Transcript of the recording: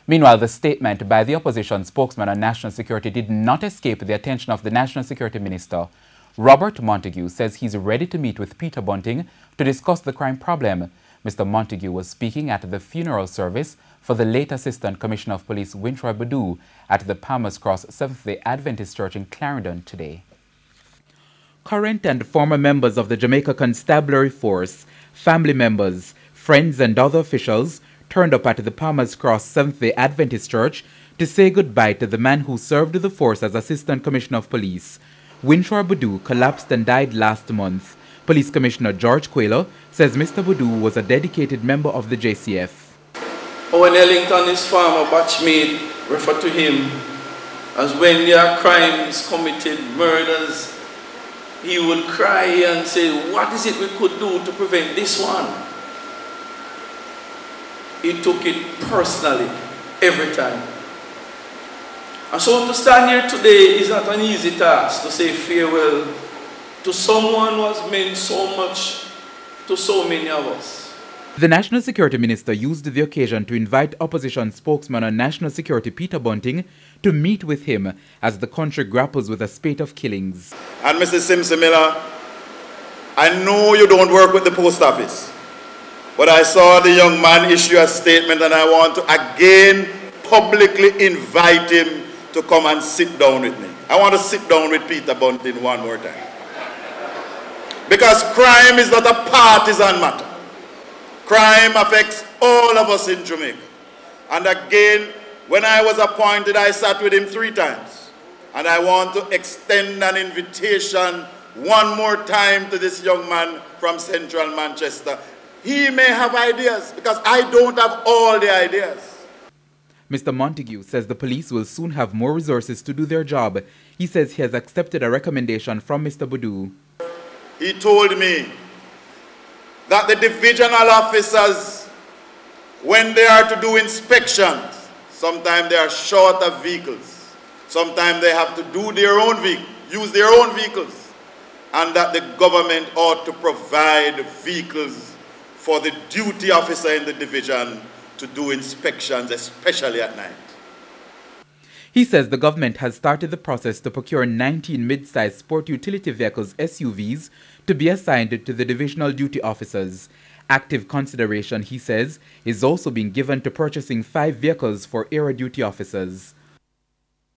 Meanwhile, the statement by the opposition spokesman on national security did not escape the attention of the National Security Minister. Robert Montague says he's ready to meet with Peter Bunting to discuss the crime problem. Mr. Montague was speaking at the funeral service for the late Assistant Commissioner of Police Wintroy Bodu at the Palmer's Cross Seventh-day Adventist Church in Clarendon today. Current and former members of the Jamaica Constabulary Force, family members, friends and other officials turned up at the Palmer's Cross Seventh-day Adventist Church to say goodbye to the man who served the force as Assistant Commissioner of Police. Wintroy Bodu collapsed and died last month. Police Commissioner George Quayler says Mr. Bodu was a dedicated member of the JCF. Owen Ellington, his former batchmate, referred to him as when there are crimes committed, murders, he would cry and say, what is it we could do to prevent this one? He took it personally every time. And so to stand here today is not an easy task, to say farewell to someone who has meant so much to so many of us. The National Security Minister used the occasion to invite opposition spokesman on national security Peter Bunting to meet with him as the country grapples with a spate of killings. And Mrs. Simpson Miller, I know you don't work with the post office, but I saw the young man issue a statement and I want to again publicly invite him to come and sit down with me. I want to sit down with Peter Bunting one more time. Because crime is not a partisan matter. Crime affects all of us in Jamaica. And again, when I was appointed, I sat with him 3 times. And I want to extend an invitation one more time to this young man from central Manchester. He may have ideas, because I don't have all the ideas. Mr. Montague says the police will soon have more resources to do their job. He says he has accepted a recommendation from Mr. Bodu. He told me that the divisional officers, when they are to do inspections, sometimes they are short of vehicles. Sometimes they have to do their own use their own vehicles. And that the government ought to provide vehicles for the duty officer in the division to do inspections, especially at night. He says the government has started the process to procure 19 mid-sized sport utility vehicles SUVs to be assigned to the divisional duty officers. Active consideration, he says, is also being given to purchasing 5 vehicles for area duty officers.